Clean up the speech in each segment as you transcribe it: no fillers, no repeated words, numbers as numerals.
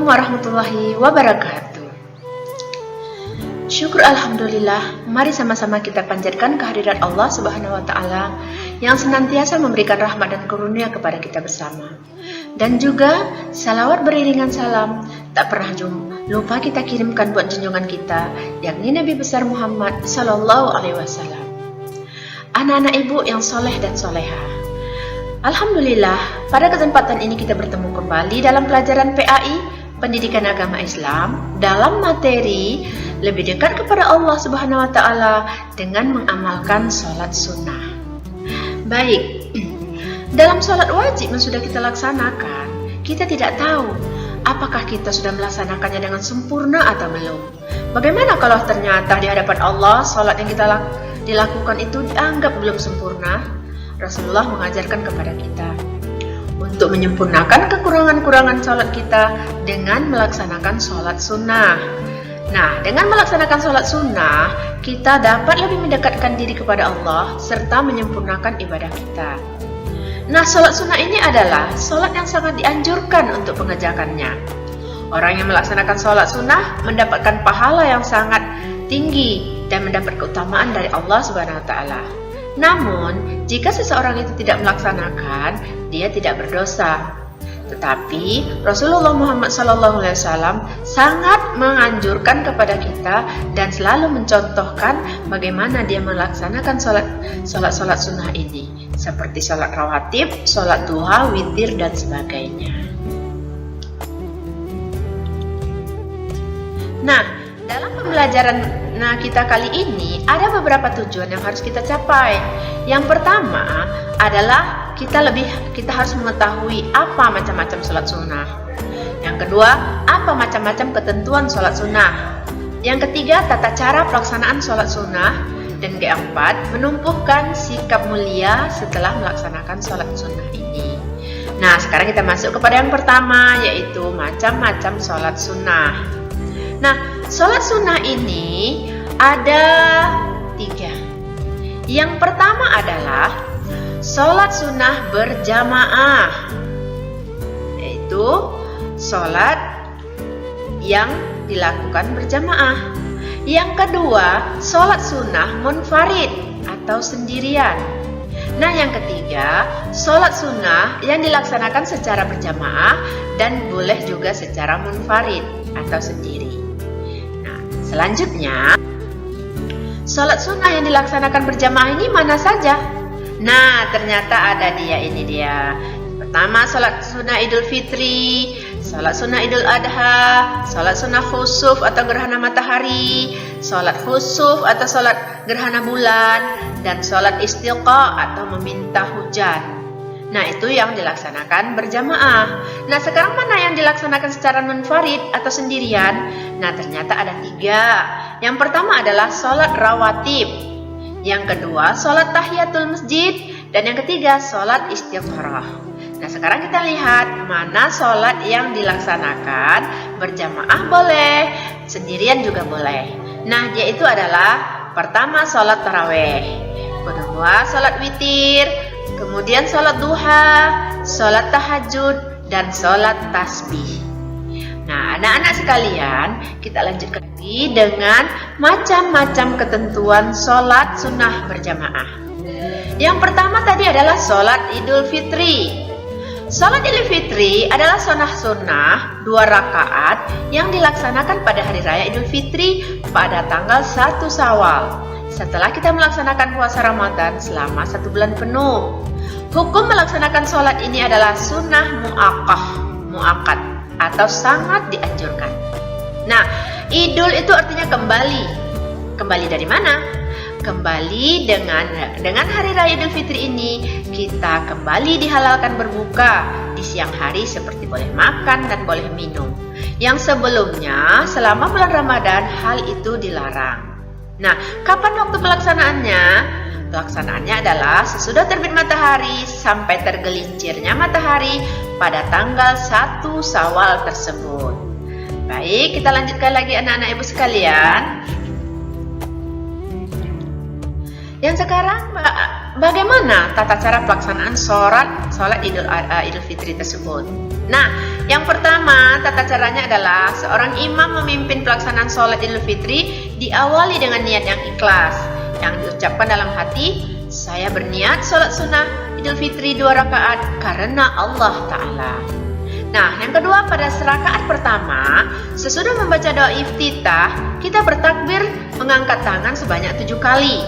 Assalamualaikum warahmatullahi wabarakatuh. Syukur alhamdulillah, mari sama-sama kita panjatkan kehadirat Allah Subhanahu wa taala yang senantiasa memberikan rahmat dan karunia kepada kita bersama. Dan juga salawat beriringan salam tak pernah lupa kita kirimkan buat junjungan kita, yakni Nabi besar Muhammad sallallahu alaihi wasallam. Anak-anak ibu yang soleh dan soleha, alhamdulillah, pada kesempatan ini kita bertemu kembali dalam pelajaran PAI, Pendidikan Agama Islam, dalam materi lebih dekat kepada Allah Subhanahu wa taala dengan mengamalkan sholat sunnah. Baik, dalam sholat wajib yang sudah kita laksanakan, kita tidak tahu apakah kita sudah melaksanakannya dengan sempurna atau belum. Bagaimana kalau ternyata di hadapan Allah sholat yang kita dilakukan itu dianggap belum sempurna? Rasulullah mengajarkan kepada kita untuk menyempurnakan kekurangan-kurangan sholat kita dengan melaksanakan sholat sunnah. Nah, dengan melaksanakan sholat sunnah, kita dapat lebih mendekatkan diri kepada Allah serta menyempurnakan ibadah kita. Nah, sholat sunnah ini adalah sholat yang sangat dianjurkan untuk pengerjakannya. Orang yang melaksanakan sholat sunnah mendapatkan pahala yang sangat tinggi dan mendapat keutamaan dari Allah Subhanahu wa taala. Namun, jika seseorang itu tidak melaksanakan, dia tidak berdosa. Tetapi Rasulullah Muhammad SAW sangat menganjurkan kepada kita dan selalu mencontohkan bagaimana dia melaksanakan sholat sunnah ini, seperti sholat rawatib, sholat duha, witir, dan sebagainya. Nah, dalam pembelajaran kita kali ini ada beberapa tujuan yang harus kita capai. Yang pertama adalah kita harus mengetahui apa macam-macam sholat sunnah. Yang kedua, apa macam-macam ketentuan sholat sunnah. Yang ketiga, tata cara pelaksanaan sholat sunnah. Dan keempat, menumbuhkan sikap mulia setelah melaksanakan sholat sunnah ini. Nah, sekarang kita masuk kepada yang pertama, yaitu macam-macam sholat sunnah. Nah, sholat sunnah ini ada 3. Yang pertama adalah sholat sunnah berjamaah, yaitu sholat yang dilakukan berjamaah. Yang kedua, sholat sunnah munfarid atau sendirian. Nah, yang ketiga, sholat sunnah yang dilaksanakan secara berjamaah dan boleh juga secara munfarid atau sendiri. Selanjutnya, sholat sunnah yang dilaksanakan berjamaah ini mana saja? Nah, ternyata ada ini dia. Pertama, sholat sunnah Idul Fitri, sholat sunnah Idul Adha, sholat sunnah khusuf atau gerhana matahari, sholat khusuf atau sholat gerhana bulan, dan sholat istisqa atau meminta hujan. Nah, itu yang dilaksanakan berjamaah. Nah, sekarang mana yang dilaksanakan secara munfarid atau sendirian? Nah, ternyata ada 3. Yang pertama adalah sholat rawatib. Yang kedua, sholat tahiyatul masjid. Dan yang ketiga, sholat istigharah. Nah, sekarang kita lihat mana sholat yang dilaksanakan berjamaah boleh, sendirian juga boleh. Nah, yaitu adalah pertama sholat taraweh, kedua sholat witir, kemudian sholat duha, sholat tahajud, dan sholat tasbih. Nah, anak-anak sekalian, kita lanjutkan lagi dengan macam-macam ketentuan sholat sunnah berjamaah. Yang pertama tadi adalah sholat Idul Fitri. Sholat Idul Fitri adalah sunnah 2 rakaat yang dilaksanakan pada hari raya Idul Fitri pada tanggal 1 Syawal, setelah kita melaksanakan puasa Ramadan selama 1 bulan penuh. Hukum melaksanakan sholat ini adalah sunnah mu'akkad atau sangat dianjurkan. Nah, idul itu artinya kembali. Kembali dari mana? Kembali dengan hari raya Idul Fitri ini, kita kembali dihalalkan berbuka di siang hari seperti boleh makan dan boleh minum. Yang sebelumnya selama bulan Ramadan hal itu dilarang. Nah, kapan waktu pelaksanaannya? Pelaksanaannya adalah sesudah terbit matahari sampai tergelincirnya matahari pada tanggal 1 Syawal tersebut. Baik, kita lanjutkan lagi anak-anak ibu sekalian. Yang sekarang, bagaimana tata cara pelaksanaan sholat Idul Fitri tersebut? Nah, yang pertama, tata caranya adalah seorang imam memimpin pelaksanaan sholat Idul Fitri diawali dengan niat yang ikhlas, yang diucapkan dalam hati, saya berniat sholat sunnah Idul Fitri 2 rakaat karena Allah Ta'ala. Nah, yang kedua, pada rakaat pertama, sesudah membaca doa iftitah, kita bertakbir mengangkat tangan sebanyak 7 kali.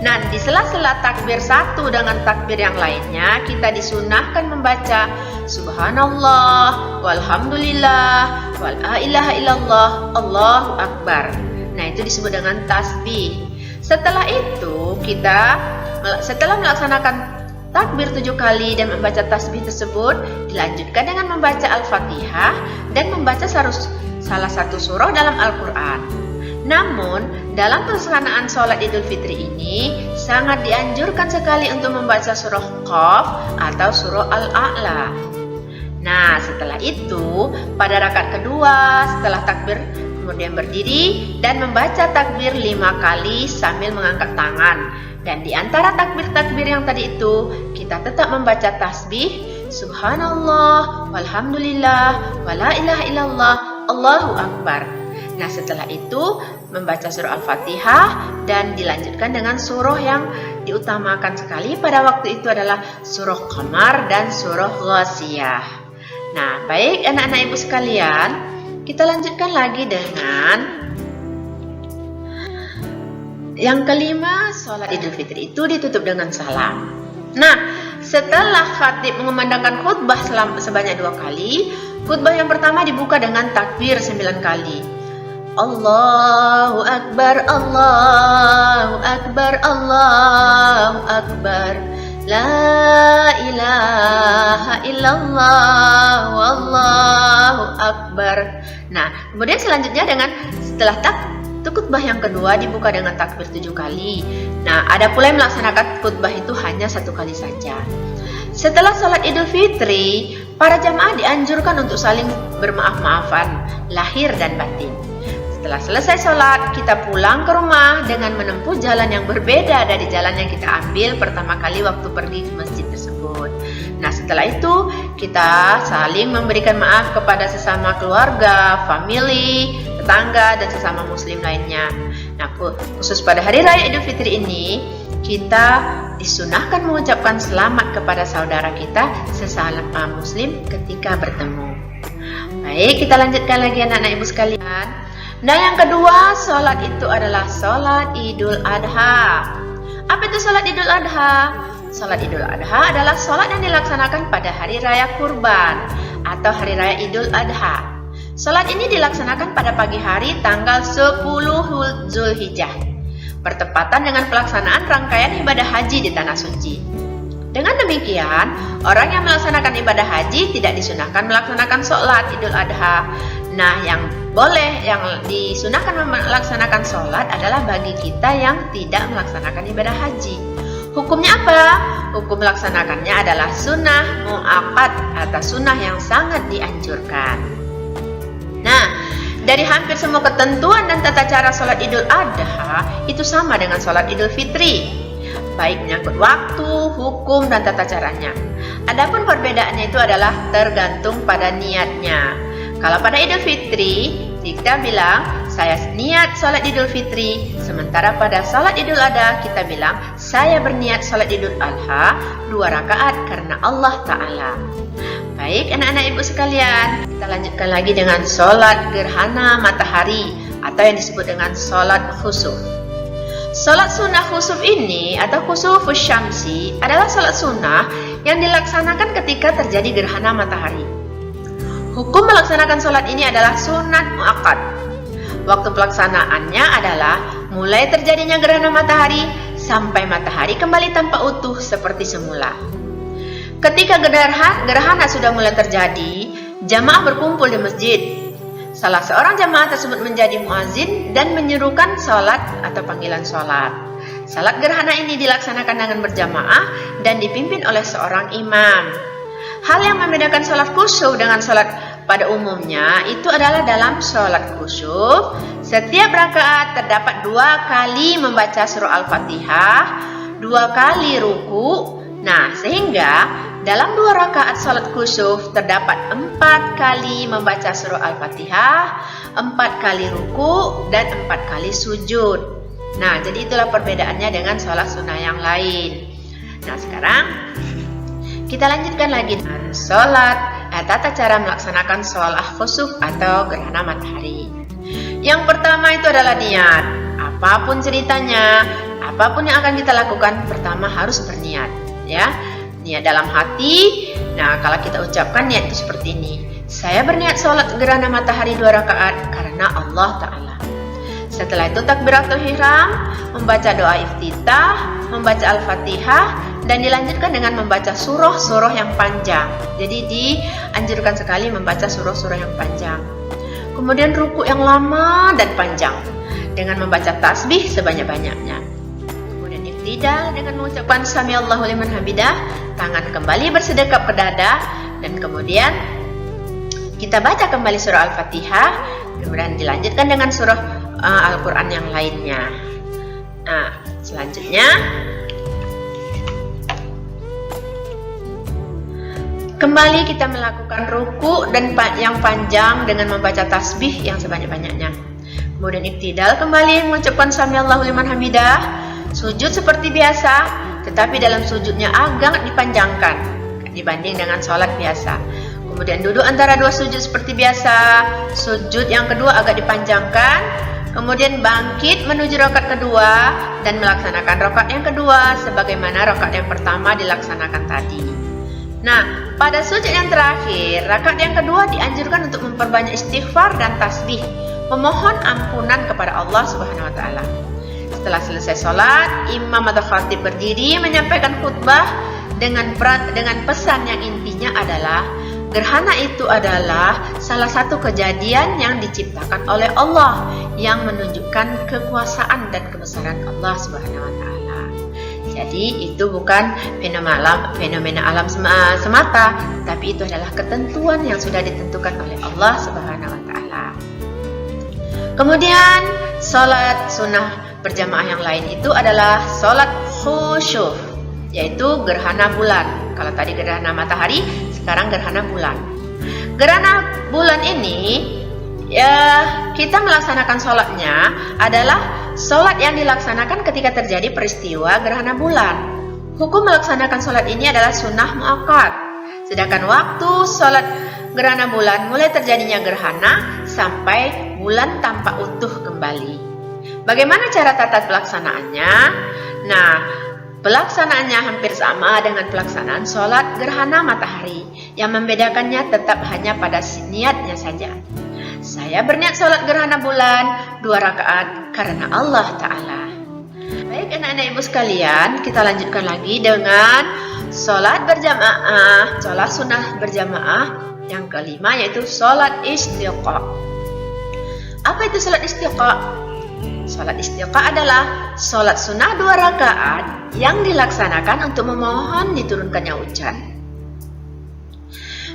Nah, di sela-sela takbir satu dengan takbir yang lainnya, kita disunahkan membaca Subhanallah, walhamdulillah, wala ilaha illallah, Allahu Akbar. Nah, itu disebut dengan tasbih. Setelah itu, setelah melaksanakan takbir 7 kali dan membaca tasbih tersebut, dilanjutkan dengan membaca Al-Fatihah dan membaca salah satu surah dalam Al-Quran. Namun, dalam pelaksanaan sholat Idul Fitri ini sangat dianjurkan sekali untuk membaca surah Qaf atau surah Al-A'la. Nah, setelah itu, pada rakaat kedua setelah takbir kemudian berdiri dan membaca takbir 5 kali sambil mengangkat tangan. Dan di antara takbir-takbir yang tadi itu, kita tetap membaca tasbih Subhanallah, walhamdulillah, wala ilaha illallah, Allahu Akbar. Nah, setelah itu membaca surah Al-Fatihah dan dilanjutkan dengan surah yang diutamakan sekali pada waktu itu adalah surah Qamar dan surah Ghasiyah. Nah, baik anak-anak ibu sekalian, kita lanjutkan lagi dengan yang kelima, sholat Idul Fitri itu ditutup dengan salam. Nah, setelah khatib mengumandangkan khutbah sebanyak 2 kali, khutbah yang pertama dibuka dengan takbir 9 kali. Allahu Akbar, Allahu Akbar, Allahu Akbar, La ilaha illallah, Wallahu Akbar. Nah, kemudian selanjutnya setelah khutbah yang kedua dibuka dengan takbir 7 kali. Nah, ada pula yang melaksanakan khutbah itu hanya 1 kali saja. Setelah sholat Idul Fitri, para jamaah dianjurkan untuk saling bermaaf-maafan, lahir dan batin. Setelah selesai sholat, kita pulang ke rumah dengan menempuh jalan yang berbeda dari jalan yang kita ambil pertama kali waktu pergi ke masjid tersebut. Nah, setelah itu kita saling memberikan maaf kepada sesama keluarga, famili, tetangga, dan sesama muslim lainnya. Nah, khusus pada hari raya Idul Fitri ini, kita disunahkan mengucapkan selamat kepada saudara kita sesama muslim ketika bertemu. Baik, kita lanjutkan lagi anak-anak ibu sekalian. Nah, yang kedua, sholat itu adalah sholat Idul Adha. Apa itu sholat Idul Adha? Sholat Idul Adha adalah sholat yang dilaksanakan pada hari raya Kurban atau hari raya Idul Adha. Sholat ini dilaksanakan pada pagi hari tanggal 10 Zulhijjah, bertepatan dengan pelaksanaan rangkaian ibadah haji di Tanah Suci. Dengan demikian, orang yang melaksanakan ibadah haji tidak disunahkan melaksanakan sholat Idul Adha. Nah, yang disunahkan melaksanakan sholat adalah bagi kita yang tidak melaksanakan ibadah haji. Hukumnya apa? Hukum melaksanakannya adalah sunnah mu'akkad atau sunnah yang sangat dianjurkan. Nah, dari hampir semua ketentuan dan tata cara sholat Idul Adha itu sama dengan sholat Idul Fitri, baik menyangkut waktu, hukum, dan tata caranya. Adapun perbedaannya itu adalah tergantung pada niatnya. Kalau pada Idul Fitri, kita bilang, saya niat sholat Idul Fitri. Sementara pada sholat Idul Adha, kita bilang, saya berniat sholat Idul Adha 2 rakaat karena Allah Ta'ala. Baik anak-anak ibu sekalian, kita lanjutkan lagi dengan sholat gerhana matahari atau yang disebut dengan sholat khusuf. Sholat sunnah khusuf ini atau khusufus syamsi adalah sholat sunnah yang dilaksanakan ketika terjadi gerhana matahari. Hukum melaksanakan sholat ini adalah sunat muakkad. Waktu pelaksanaannya adalah mulai terjadinya gerhana matahari sampai matahari kembali tampak utuh seperti semula. Ketika gerhana sudah mulai terjadi, jamaah berkumpul di masjid. Salah seorang jamaah tersebut menjadi muazin dan menyerukan sholat atau panggilan sholat. Salat gerhana ini dilaksanakan dengan berjamaah dan dipimpin oleh seorang imam. Hal yang membedakan sholat khusuf dengan sholat pada umumnya itu adalah dalam sholat khusuf, setiap rakaat terdapat 2 kali membaca surah Al-Fatihah, 2 kali ruku. Nah, sehingga dalam 2 rakaat salat kusuf terdapat 4 kali membaca surah Al-Fatihah, 4 kali ruku, dan 4 kali sujud. Nah, jadi itulah perbedaannya dengan salat sunnah yang lain. Nah, sekarang kita lanjutkan lagi dengan tata cara melaksanakan sholat khusuf atau gerhana matahari. Yang pertama itu adalah niat. Apapun ceritanya, apapun yang akan kita lakukan, pertama harus berniat, ya. Niat dalam hati. Nah, kalau kita ucapkan niat itu seperti ini. Saya berniat sholat gerhana matahari 2 rakaat karena Allah Ta'ala. Setelah itu takbiratul ihram, membaca doa iftitah, membaca Al-Fatihah, dan dilanjutkan dengan membaca surah-surah yang panjang. Jadi dianjurkan sekali membaca surah-surah yang panjang. Kemudian ruku yang lama dan panjang dengan membaca tasbih sebanyak-banyaknya. Kemudian iftidal dengan mengucapkan samiallahu liman hamidah, tangan kembali bersedekap ke dada, dan kemudian kita baca kembali surah Al-Fatihah, kemudian dilanjutkan dengan surah Al-Quran yang lainnya. Nah, selanjutnya kembali kita melakukan ruku dan yang panjang dengan membaca tasbih yang sebanyak-banyaknya. Kemudian iktidal kembali mengucapkan samiallahu liman hamidah, sujud seperti biasa, tetapi dalam sujudnya agak dipanjangkan dibanding dengan sholat biasa. Kemudian duduk antara 2 sujud seperti biasa, sujud yang kedua agak dipanjangkan. Kemudian bangkit menuju rakaat kedua dan melaksanakan rakaat yang kedua sebagaimana rakaat yang pertama dilaksanakan tadi. Nah, pada sujud yang terakhir, rakaat yang kedua dianjurkan untuk memperbanyak istighfar dan tasbih, memohon ampunan kepada Allah Subhanahu wa taala. Setelah selesai sholat, imam atau khatib berdiri menyampaikan khutbah dengan pesan yang intinya adalah gerhana itu adalah salah satu kejadian yang diciptakan oleh Allah yang menunjukkan kekuasaan dan kebesaran Allah Subhanahu wa taala. Jadi itu bukan fenomena alam semata, tapi itu adalah ketentuan yang sudah ditentukan oleh Allah Subhanahu wa taala. Kemudian salat sunnah berjamaah yang lain itu adalah salat khusyuf, yaitu gerhana bulan. Kalau tadi gerhana matahari, sekarang gerhana bulan. Gerhana bulan ini, ya, kita melaksanakan sholatnya adalah sholat yang dilaksanakan ketika terjadi peristiwa gerhana bulan. Hukum melaksanakan sholat ini adalah sunnah muakkad. Sedangkan waktu sholat gerhana bulan mulai terjadinya gerhana sampai bulan tampak utuh kembali. Bagaimana cara tata pelaksanaannya? Nah, pelaksanaannya hampir sama dengan pelaksanaan sholat gerhana matahari. Yang membedakannya tetap hanya pada niatnya saja. Saya berniat sholat gerhana bulan 2 rakaat karena Allah Ta'ala. Baik anak-anak ibu sekalian, kita lanjutkan lagi dengan sholat berjamaah, sholat sunnah berjamaah yang kelima, yaitu sholat istiqa. Apa itu sholat istiqa? Sholat istiqa adalah sholat sunnah 2 rakaat yang dilaksanakan untuk memohon diturunkannya hujan.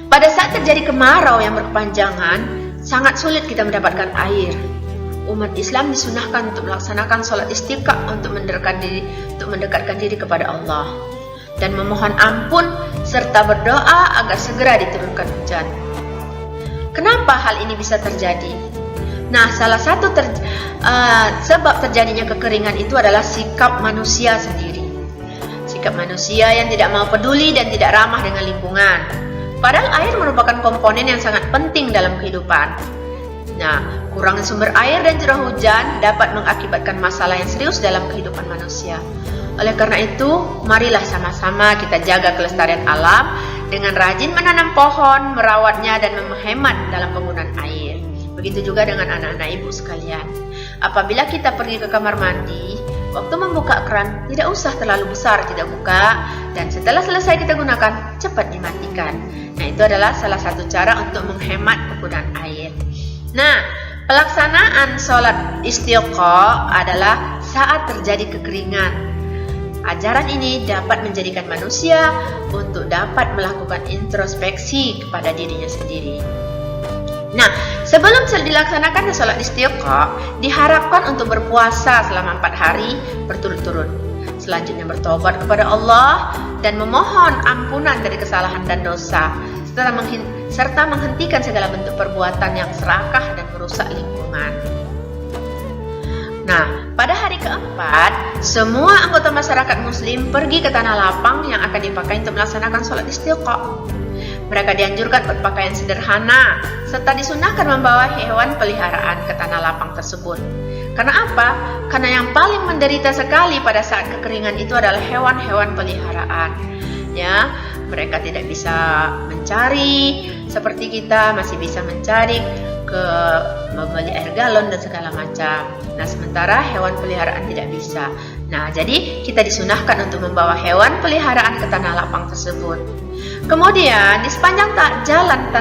Pada saat terjadi kemarau yang berkepanjangan, sangat sulit kita mendapatkan air. Umat Islam disunahkan untuk melaksanakan sholat istiqa untuk mendekatkan diri kepada Allah dan memohon ampun serta berdoa agar segera diturunkan hujan. Kenapa hal ini bisa terjadi? Nah, salah satu sebab terjadinya kekeringan itu adalah sikap manusia sendiri. Sikap manusia yang tidak mau peduli dan tidak ramah dengan lingkungan. Padahal air merupakan komponen yang sangat penting dalam kehidupan. Nah, kurang sumber air dan curah hujan dapat mengakibatkan masalah yang serius dalam kehidupan manusia. Oleh karena itu, marilah sama-sama kita jaga kelestarian alam dengan rajin menanam pohon, merawatnya, dan menghemat dalam penggunaan air. Begitu juga dengan anak-anak ibu sekalian. Apabila kita pergi ke kamar mandi, waktu membuka keran tidak usah terlalu besar tidak buka, dan setelah selesai kita gunakan, cepat dimatikan. Nah, itu adalah salah satu cara untuk menghemat penggunaan air. Nah, pelaksanaan sholat istiqa adalah saat terjadi kekeringan. Ajaran ini dapat menjadikan manusia untuk dapat melakukan introspeksi kepada dirinya sendiri. Nah, sebelum dilaksanakan sholat istiqa, diharapkan untuk berpuasa selama 4 hari berturut-turut. Selanjutnya bertobat kepada Allah dan memohon ampunan dari kesalahan dan dosa, serta menghentikan segala bentuk perbuatan yang serakah dan merusak lingkungan. Nah, pada hari keempat, semua anggota masyarakat muslim pergi ke tanah lapang yang akan dipakai untuk melaksanakan sholat istisqa. Mereka dianjurkan berpakaian sederhana, serta disunahkan membawa hewan peliharaan ke tanah lapang tersebut. Karena apa? Karena yang paling menderita sekali pada saat kekeringan itu adalah hewan-hewan peliharaan. Ya, mereka tidak bisa mencari seperti kita masih bisa mencari ke membeli air galon dan segala macam. Nah, sementara hewan peliharaan tidak bisa. Nah, jadi kita disunahkan untuk membawa hewan peliharaan ke tanah lapang tersebut. Kemudian di sepanjang jalan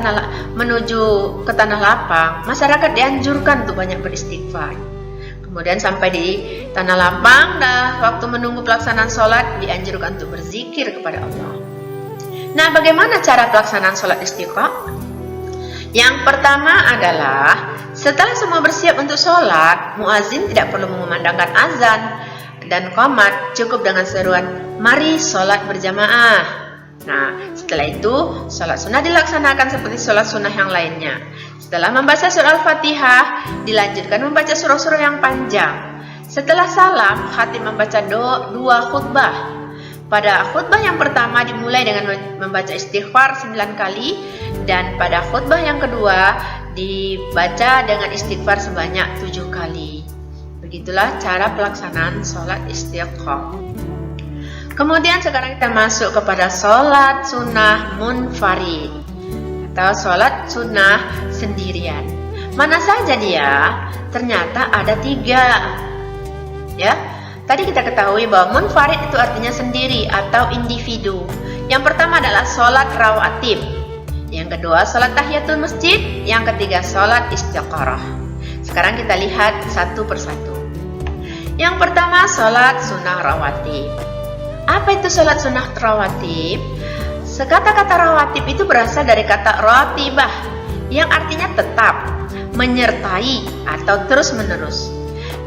menuju ke tanah lapang, masyarakat dianjurkan untuk banyak beristighfar. Kemudian sampai di tanah lapang, waktu menunggu pelaksanaan sholat dianjurkan untuk berzikir kepada Allah. Nah, bagaimana cara pelaksanaan sholat istisqa? Yang pertama adalah setelah semua bersiap untuk sholat, muazin tidak perlu mengumandangkan azan dan qomat, cukup dengan seruan mari sholat berjamaah. Nah, setelah itu sholat sunnah dilaksanakan seperti sholat sunnah yang lainnya. Setelah membaca surah Al-Fatihah, dilanjutkan membaca surah-surah yang panjang. Setelah salam, khatib membaca dua khutbah. Pada khutbah yang pertama dimulai dengan membaca istighfar 9 kali, dan pada khutbah yang kedua dibaca dengan istighfar sebanyak 7 kali. Begitulah cara pelaksanaan sholat istisqa. Kemudian sekarang kita masuk kepada sholat sunnah munfarid atau sholat sunnah sendirian. Mana saja dia? Ternyata ada 3. Ya, tadi kita ketahui bahwa munfarid itu artinya sendiri atau individu. Yang pertama adalah sholat rawatib. Yang kedua sholat tahiyatul masjid. Yang ketiga sholat istiqarah. Sekarang kita lihat satu persatu. Yang pertama sholat sunnah rawatib. Apa itu sholat sunnah rawatib? Kata-kata rawatib itu berasal dari kata ratibah yang artinya tetap, menyertai atau terus-menerus.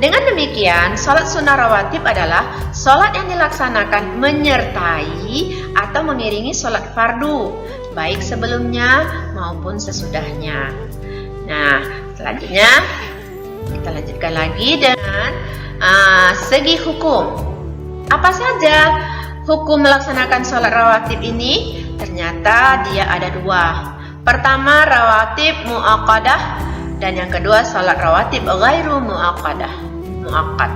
Dengan demikian, sholat sunnah rawatib adalah sholat yang dilaksanakan menyertai atau mengiringi sholat fardu, baik sebelumnya maupun sesudahnya. Nah, selanjutnya kita lanjutkan lagi dengan segi hukum. Apa saja hukum melaksanakan sholat rawatib ini? Ternyata dia ada 2. Pertama, rawatib mu'aqadah, dan yang kedua sholat rawatib ghairu mu'aqadah, mu'aqad.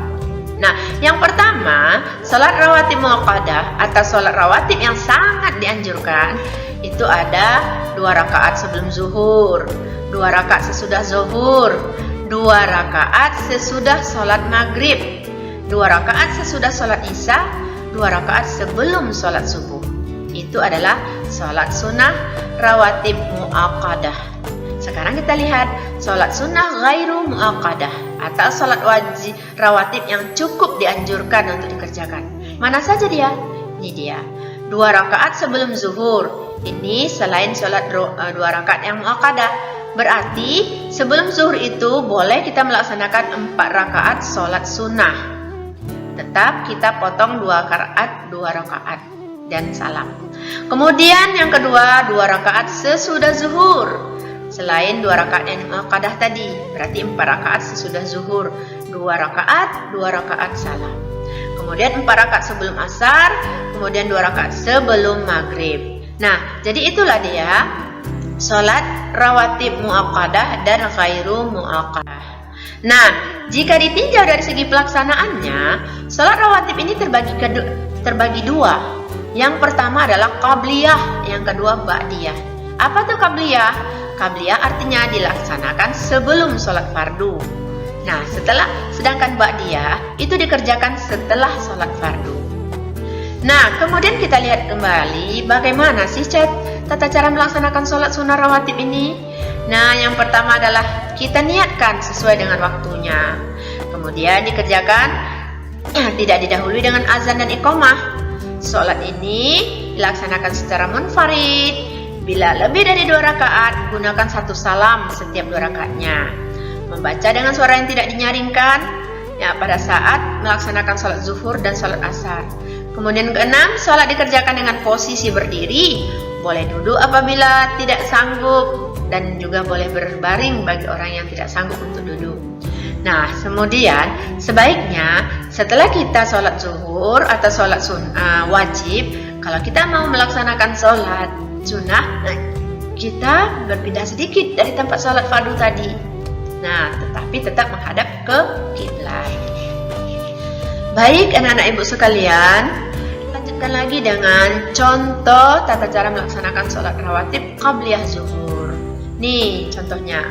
Nah, yang pertama, sholat rawatib mu'aqadah atau sholat rawatib yang sangat dianjurkan itu ada 2 rakaat sebelum zuhur, 2 rakaat sesudah zuhur, 2 rakaat sesudah sholat maghrib, 2 rakaat sesudah sholat isya, 2 rakaat sebelum sholat subuh. Itu adalah sholat sunnah rawatib mu'aqadah. Sekarang kita lihat sholat sunnah ghairu mu'aqadah atau sholat wajib rawatib yang cukup dianjurkan untuk dikerjakan. Mana saja dia? Ini dia, 2 rakaat sebelum zuhur. Ini selain sholat 2 rakaat yang mu'aqadah. Berarti sebelum zuhur itu boleh kita melaksanakan 4 rakaat sholat sunnah. Tetap kita potong 2 rakaat dan salam. Kemudian yang kedua 2 rakaat sesudah zuhur. Selain 2 rakaat yang mu'aqadah tadi, berarti 4 rakaat sesudah zuhur, 2 rakaat salam. Kemudian 4 rakaat sebelum asar, kemudian 2 rakaat sebelum maghrib. Nah, jadi itulah dia sholat rawatib mu'aqadah dan ghairu mu'aqadah. Nah, jika ditinjau dari segi pelaksanaannya, sholat rawatib ini terbagi 2. Yang pertama adalah qabliyah, yang kedua ba'diyah. Apa itu qabliyah? Qabliyah artinya dilaksanakan sebelum sholat fardu. Nah, sedangkan ba'diyah itu dikerjakan setelah sholat fardu. Nah, kemudian kita lihat kembali bagaimana sih tata cara melaksanakan sholat sunnah rawatib ini. Nah, yang pertama adalah kita niatkan sesuai dengan waktunya. Kemudian dikerjakan tidak didahului dengan azan dan iqamah. Sholat ini dilaksanakan secara munfarid. Bila lebih dari 2 rakaat, gunakan 1 salam setiap 2 rakaatnya. Membaca dengan suara yang tidak dinyaringkan. ya pada saat melaksanakan sholat zuhur dan sholat asar. Kemudian keenam, sholat dikerjakan dengan posisi berdiri, boleh duduk apabila tidak sanggup, dan juga boleh berbaring bagi orang yang tidak sanggup untuk duduk. Nah, kemudian sebaiknya setelah kita sholat zuhur atau sholat wajib, kalau kita mau melaksanakan sholat sunnah, kita berpindah sedikit dari tempat sholat fardu tadi. Nah, tetapi tetap menghadap ke kiblat. Baik anak-anak ibu sekalian, lanjutkan lagi dengan contoh tata cara melaksanakan sholat rawatib qabliyah zuhur. Nih contohnya.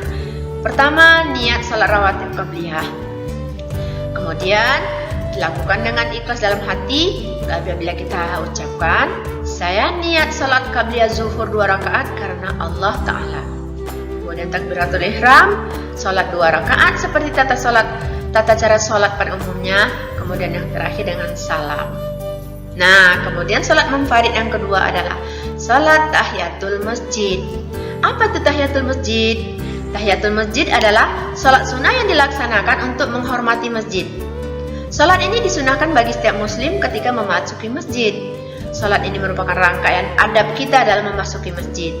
Pertama, niat sholat rawatib qabliyah. Kemudian dilakukan dengan ikhlas dalam hati. Apabila kita ucapkan, saya niat sholat qabliyah zuhur 2 rakaat karena Allah Ta'ala. Kemudian takbiratul ihram, sholat 2 rakaat seperti tata cara sholat pada umumnya. Kemudian yang terakhir dengan salam. Nah, kemudian sholat munfarid yang kedua adalah sholat tahiyatul masjid. Apa itu tahiyatul masjid? Tahiyatul masjid adalah sholat sunnah yang dilaksanakan untuk menghormati masjid. Sholat ini disunahkan bagi setiap muslim ketika memasuki masjid. Sholat ini merupakan rangkaian adab kita dalam memasuki masjid.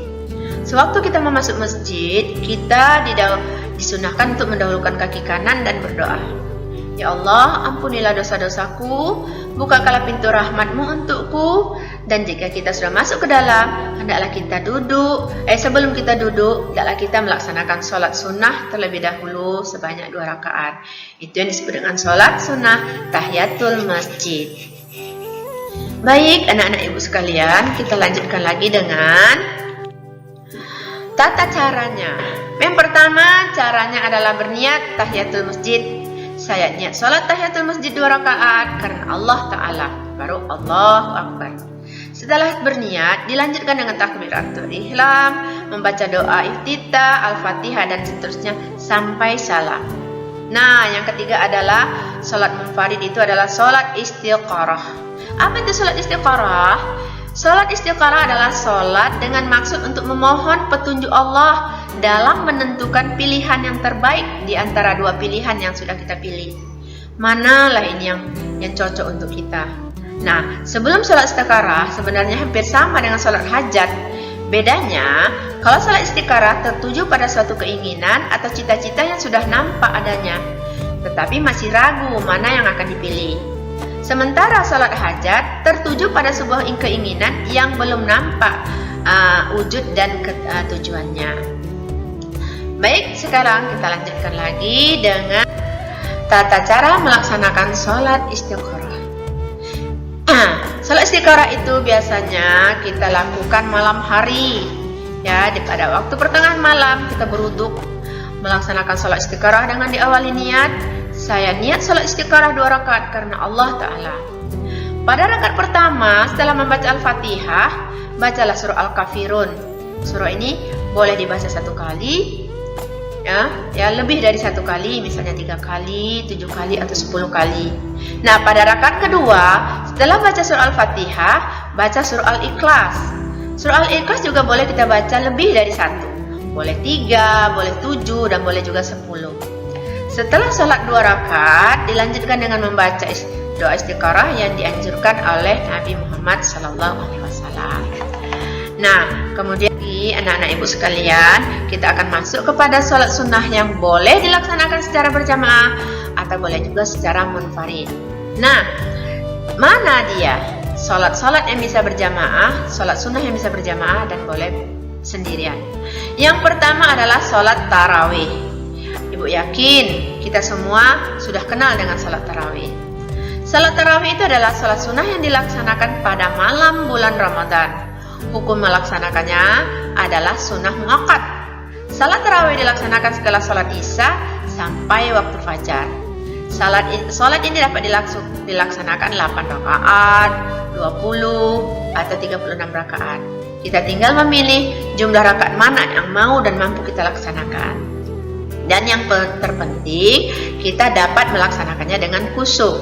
Sewaktu kita memasuk masjid, kita disunahkan untuk mendahulukan kaki kanan dan berdoa. Ya Allah, ampunilah dosa-dosaku, bukakanlah pintu rahmat-Mu untukku, dan jika kita sudah masuk ke dalam, hendaklah kita duduk. Sebelum kita duduk, hendaklah kita melaksanakan sholat sunnah terlebih dahulu sebanyak 2 rakaat. Itu yang disebut dengan sholat sunnah tahiyatul masjid. Baik, anak-anak ibu sekalian, kita lanjutkan lagi dengan tata caranya. Yang pertama, caranya adalah berniat tahiyatul masjid. Saya niat sholat tahiyatul masjid 2 rakaat karena Allah Ta'ala. Baru Allahu Akbar. Setelah berniat, dilanjutkan dengan takbiratul ihram, membaca doa iftitah, al-fatihah, dan seterusnya sampai salam. Nah, yang ketiga adalah sholat munfarid, itu adalah sholat istiqarah. Apa itu sholat istiqarah? Sholat istiqarah adalah sholat dengan maksud untuk memohon petunjuk Allah dalam menentukan pilihan yang terbaik di antara 2 pilihan yang sudah kita pilih. Manalah ini yang cocok untuk kita. Nah, sebelum sholat istiqarah sebenarnya hampir sama dengan sholat hajat. Bedanya, kalau sholat istiqarah tertuju pada suatu keinginan atau cita-cita yang sudah nampak adanya, tetapi masih ragu mana yang akan dipilih. Sementara sholat hajat tertuju pada sebuah keinginan yang belum nampak wujud dan tujuannya. Baik, sekarang kita lanjutkan lagi dengan tata cara melaksanakan sholat istiqarah. Sholat istiqarah itu biasanya kita lakukan malam hari. Ya, pada waktu pertengahan malam kita berwuduk melaksanakan sholat istiqarah dengan diawali niat. Saya niat sholat istiqarah 2 rakaat karena Allah Ta'ala. Pada rakaat pertama, setelah membaca Al-Fatihah, bacalah surah Al-Kafirun. Surah ini boleh dibaca 1 kali, ya lebih dari 1 kali, misalnya 3 kali, 7 kali, atau 10 kali. Nah, pada rakaat kedua, setelah baca surah Al-Fatihah, baca surah Al-Ikhlas. Surah Al-Ikhlas juga boleh kita baca lebih dari 1. Boleh 3, boleh 7, dan boleh juga 10. Setelah sholat 2 rakaat, dilanjutkan dengan membaca doa istiqarah yang dianjurkan oleh Nabi Muhammad SAW. Nah, kemudian anak-anak ibu sekalian, kita akan masuk kepada sholat sunnah yang boleh dilaksanakan secara berjamaah atau boleh juga secara munfarid. Nah, mana dia? Sholat yang bisa berjamaah, sholat sunnah yang bisa berjamaah, dan boleh sendirian. Yang pertama adalah sholat tarawih. Ibu yakin kita semua sudah kenal dengan sholat tarawih. Sholat tarawih itu adalah sholat sunnah yang dilaksanakan pada malam bulan Ramadan. Hukum melaksanakannya adalah sunnah muakkad. Salat tarawih dilaksanakan setelah sholat isya sampai waktu fajar. Salat ini dapat dilaksanakan 8 rakaat, 20 atau 36 rakaat. Kita tinggal memilih jumlah rakaat mana yang mau dan mampu kita laksanakan. Dan yang terpenting, kita dapat melaksanakannya dengan khusyuk.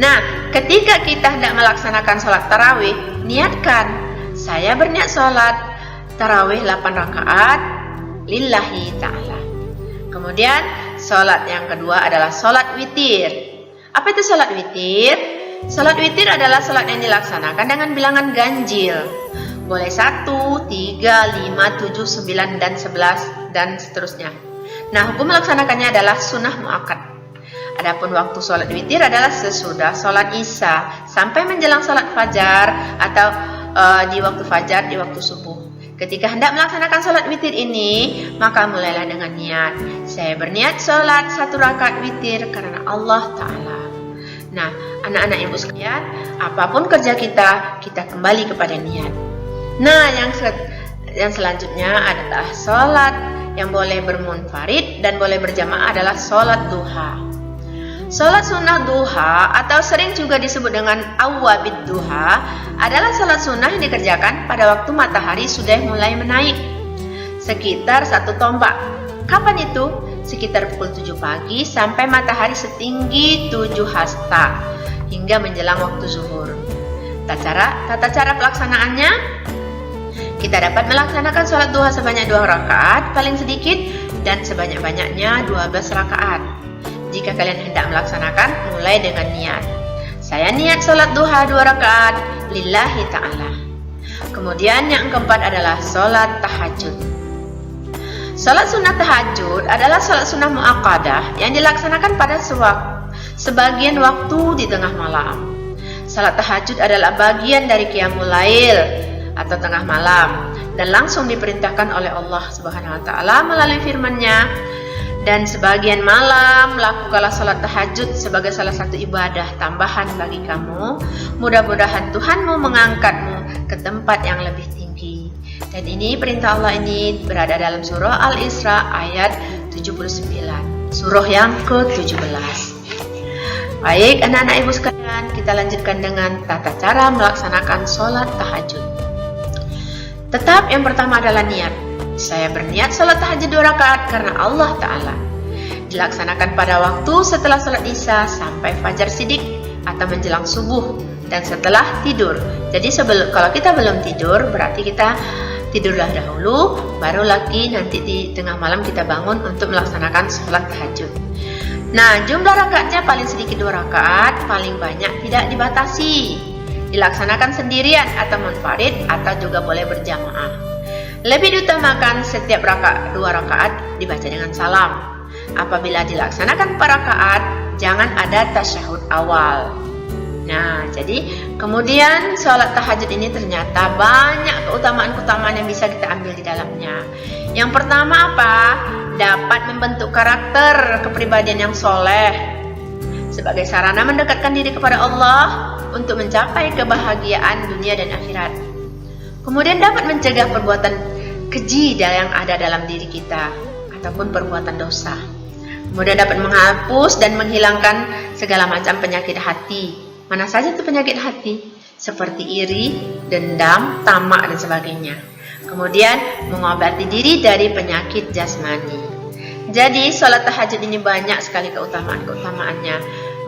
Nah, ketika kita hendak melaksanakan sholat tarawih, niatkan, saya berniat sholat tarawih 8 rakaat lillahi ta'ala. Kemudian, sholat yang kedua adalah sholat witir. Apa itu sholat witir? Sholat witir adalah sholat yang dilaksanakan dengan bilangan ganjil. Boleh 1, 3, 5, 7, 9, dan 11, dan seterusnya. Nah, hukum melaksanakannya adalah sunnah muakkad. Adapun waktu sholat witir adalah sesudah sholat isya sampai menjelang sholat fajar atau di waktu fajar, di waktu subuh. Ketika hendak melaksanakan sholat witir ini, maka mulailah dengan niat. Saya berniat sholat 1 rakaat witir karena Allah Ta'ala. Nah, anak-anak ibu sekalian, apapun kerja kita kembali kepada niat. Nah, yang selanjutnya adalah sholat yang boleh bermunfarid dan boleh berjamaah adalah sholat duha. Sholat sunnah duha atau sering juga disebut dengan awwabid duha adalah sholat sunnah yang dikerjakan pada waktu matahari sudah mulai menaik, sekitar 1 tombak. Kapan itu? Sekitar pukul 7 pagi sampai matahari setinggi 7 hasta hingga menjelang waktu zuhur. Tata cara pelaksanaannya, kita dapat melaksanakan sholat duha sebanyak 2 rakaat paling sedikit dan sebanyak-banyaknya 12 rakaat. Jika kalian hendak melaksanakan, mulai dengan niat. Saya niat sholat duha 2 rakaat lillahi ta'ala. Kemudian yang keempat adalah sholat tahajud. Sholat sunnah tahajud adalah sholat sunnah muakkadah yang dilaksanakan pada sebagian waktu di tengah malam. Sholat tahajud adalah bagian dari qiyamul lail atau tengah malam dan langsung diperintahkan oleh Allah Subhanahu wa taala melalui firman-Nya. Dan sebagian malam lakukanlah sholat tahajud sebagai salah satu ibadah tambahan bagi kamu. Mudah-mudahan Tuhanmu mengangkatmu ke tempat yang lebih tinggi. Dan ini perintah Allah ini berada dalam surah Al-Isra ayat 79, surah yang ke-17. Baik anak-anak ibu sekalian, kita lanjutkan dengan tata cara melaksanakan sholat tahajud. Tetap yang pertama adalah niat. Saya berniat sholat tahajud 2 rakaat karena Allah Ta'ala. Dilaksanakan pada waktu setelah sholat isya sampai fajar sidik atau menjelang subuh dan setelah tidur. Jadi kalau kita belum tidur, berarti kita tidurlah dahulu, baru lagi nanti di tengah malam kita bangun untuk melaksanakan sholat tahajud. Nah, jumlah rakaatnya paling sedikit 2 rakaat, paling banyak tidak dibatasi. Dilaksanakan sendirian atau munfarid atau juga boleh berjamaah. Lebih diutamakan setiap 2 rakaat dibaca dengan salam. Apabila dilaksanakan 4 rakaat, jangan ada tasyahud awal. Nah, jadi kemudian sholat tahajud ini ternyata banyak keutamaan-keutamaan yang bisa kita ambil di dalamnya. Yang pertama apa? Dapat membentuk karakter kepribadian yang soleh sebagai sarana mendekatkan diri kepada Allah untuk mencapai kebahagiaan dunia dan akhirat. Kemudian dapat mencegah perbuatan keji yang ada dalam diri kita ataupun perbuatan dosa. Kemudian dapat menghapus dan menghilangkan segala macam penyakit hati. Mana saja itu penyakit hati? Seperti iri, dendam, tamak dan sebagainya. Kemudian mengobati diri dari penyakit jasmani. Jadi sholat tahajud ini banyak sekali keutamaan-keutamaannya.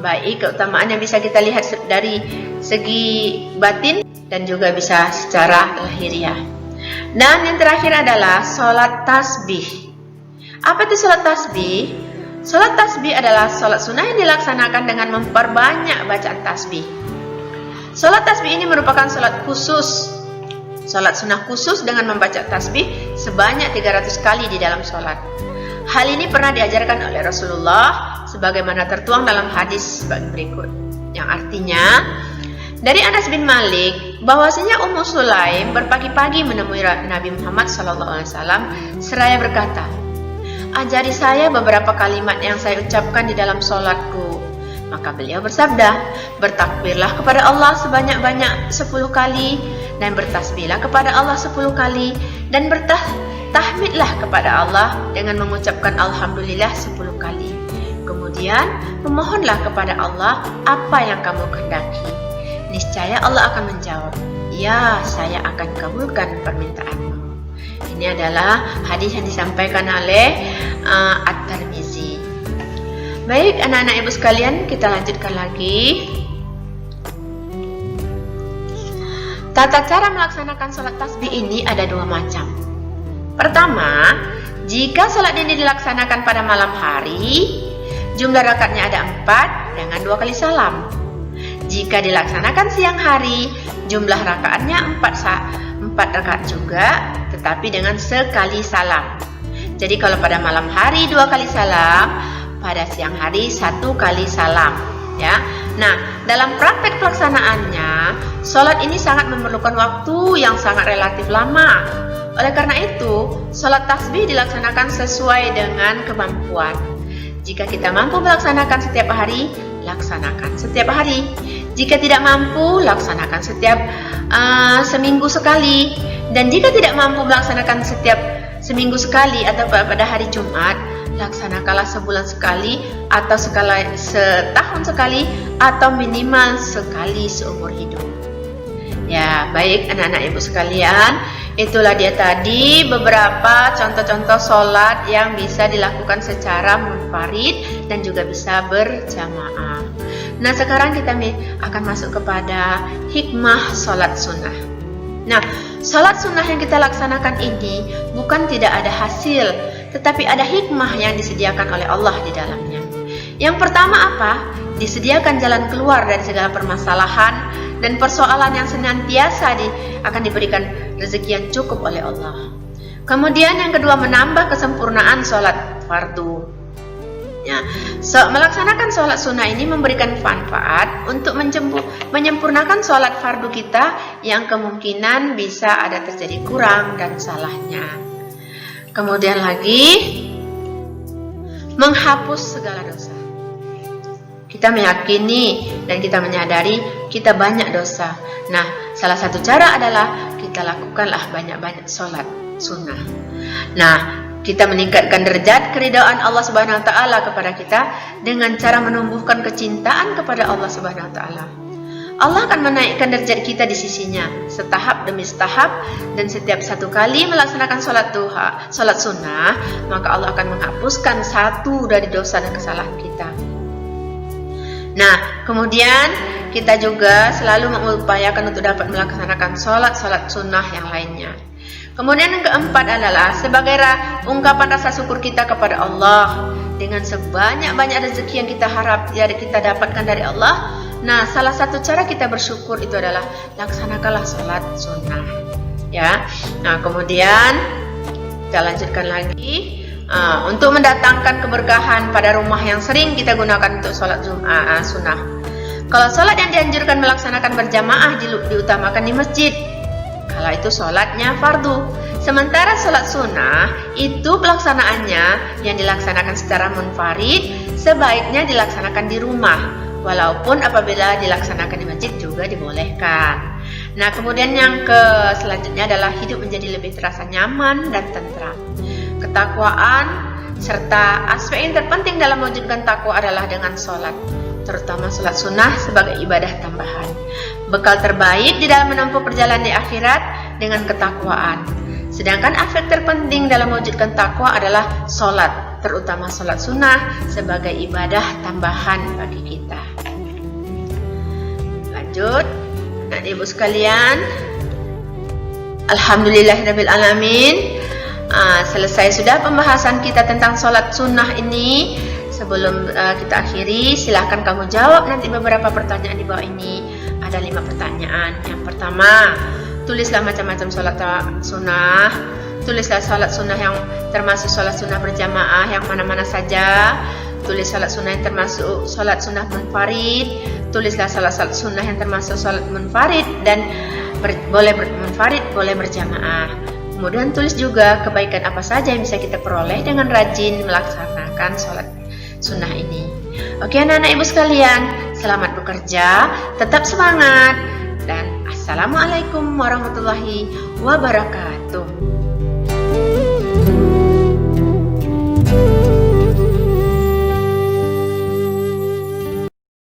Baik keutamaan yang bisa kita lihat dari segi batin dan juga bisa secara lahiriah. Dan yang terakhir adalah sholat tasbih. Apa itu sholat tasbih? Sholat tasbih adalah sholat sunnah yang dilaksanakan dengan memperbanyak bacaan tasbih. Sholat tasbih ini merupakan sholat khusus, sholat sunnah khusus dengan membaca tasbih sebanyak 300 kali di dalam sholat. Hal ini pernah diajarkan oleh Rasulullah sebagaimana tertuang dalam hadis berikut, yang artinya dari Anas bin Malik bahwasanya Ummu Sulaim berpagi-pagi menemui Nabi Muhammad SAW seraya berkata, "Ajari saya beberapa kalimat yang saya ucapkan di dalam sholatku." Maka beliau bersabda, "Bertakbirlah kepada Allah sebanyak-banyak 10 kali, dan bertasbihlah kepada Allah 10 kali, dan bertahmidlah kepada Allah dengan mengucapkan Alhamdulillah 10 kali. Kemudian memohonlah kepada Allah apa yang kamu kehendaki. Niscaya Allah akan menjawab, ya saya akan kabulkan permintaanmu." Ini adalah hadis yang disampaikan oleh At-Tirmizi. Baik anak-anak ibu sekalian, kita lanjutkan lagi. Tata cara melaksanakan sholat tasbih ini ada 2 macam. Pertama, jika sholat ini dilaksanakan pada malam hari, jumlah rakaatnya ada 4, dengan 2 kali salam. Jika dilaksanakan siang hari, jumlah rakaatnya 4 rakaat juga, tetapi dengan sekali salam. Jadi kalau pada malam hari 2 kali salam, pada siang hari 1 kali salam, ya. Nah, dalam praktek pelaksanaannya, sholat ini sangat memerlukan waktu yang sangat relatif lama. Oleh karena itu, sholat tasbih dilaksanakan sesuai dengan kemampuan. Jika kita mampu melaksanakan setiap hari, laksanakan setiap hari. Jika tidak mampu, laksanakan setiap seminggu sekali. Dan jika tidak mampu melaksanakan setiap seminggu sekali atau pada hari Jumat, laksanakanlah sebulan sekali atau setahun sekali atau minimal sekali seumur hidup. Ya, baik anak-anak ibu sekalian, itulah dia tadi beberapa contoh-contoh sholat yang bisa dilakukan secara munfarid dan juga bisa berjamaah. Nah, sekarang kita akan masuk kepada hikmah sholat sunnah. Nah, sholat sunnah yang kita laksanakan ini bukan tidak ada hasil, tetapi ada hikmah yang disediakan oleh Allah di dalamnya. Yang pertama apa? Disediakan jalan keluar dari segala permasalahan dan persoalan yang senantiasa akan diberikan rezeki yang cukup oleh Allah. Kemudian yang kedua, menambah kesempurnaan sholat fardu. Ya, melaksanakan sholat sunnah ini memberikan manfaat untuk menyempurnakan sholat fardu kita yang kemungkinan bisa ada terjadi kurang dan salahnya. Kemudian lagi, menghapus segala dosa. Kita meyakini dan kita menyadari kita banyak dosa. Nah, salah satu cara adalah kita lakukanlah banyak-banyak sholat sunnah. Nah, kita meningkatkan derajat keridhaan Allah Subhanahu wa taala kepada kita dengan cara menumbuhkan kecintaan kepada Allah Subhanahu wa taala. Allah akan menaikkan derajat kita di sisinya setahap demi setahap, dan setiap satu kali melaksanakan sholat sunnah, maka Allah akan menghapuskan satu dari dosa dan kesalahan kita. Nah, kemudian kita juga selalu mengupayakan untuk dapat melaksanakan sholat sunnah yang lainnya. Kemudian yang keempat adalah sebagai ungkapan rasa syukur kita kepada Allah dengan sebanyak-banyak rezeki yang kita dapatkan dari Allah. Nah, salah satu cara kita bersyukur itu adalah laksanakanlah sholat sunnah, ya. Nah, kemudian kita lanjutkan lagi untuk mendatangkan keberkahan pada rumah yang sering kita gunakan untuk sholat sunnah. Kalau sholat yang dianjurkan melaksanakan berjamaah diutamakan di masjid, kalau itu sholatnya fardu. Sementara sholat sunnah itu pelaksanaannya yang dilaksanakan secara munfarid sebaiknya dilaksanakan di rumah, walaupun apabila dilaksanakan di masjid juga dibolehkan. Nah, kemudian yang selanjutnya adalah hidup menjadi lebih terasa nyaman dan tentram. Ketakwaan serta aspek yang terpenting dalam mewujudkan takwa adalah dengan sholat, terutama sholat sunnah sebagai ibadah tambahan. Bekal terbaik di dalam menempuh perjalanan di akhirat dengan ketakwaan. Sedangkan aspek terpenting dalam mewujudkan takwa adalah sholat, terutama sholat sunnah sebagai ibadah tambahan bagi kita. Lanjut, anak ibu sekalian, alhamdulillahirabbil alamin. Selesai sudah pembahasan kita tentang sholat sunnah ini. Sebelum kita akhiri, silahkan kamu jawab nanti beberapa pertanyaan di bawah ini. Ada 5 pertanyaan. Yang pertama, tulislah macam-macam sholat sunnah. Tulislah sholat sunnah yang termasuk sholat sunnah berjamaah yang mana-mana saja. Tulis sholat sunnah yang termasuk sholat sunnah munfarid. Tulislah sholat sunnah yang termasuk sholat munfarid dan boleh munfarid, boleh berjamaah. Kemudian tulis juga kebaikan apa saja yang bisa kita peroleh dengan rajin melaksanakan sholat sunnah ini. Oke anak-anak ibu sekalian, selamat bekerja, tetap semangat, dan assalamualaikum warahmatullahi wabarakatuh.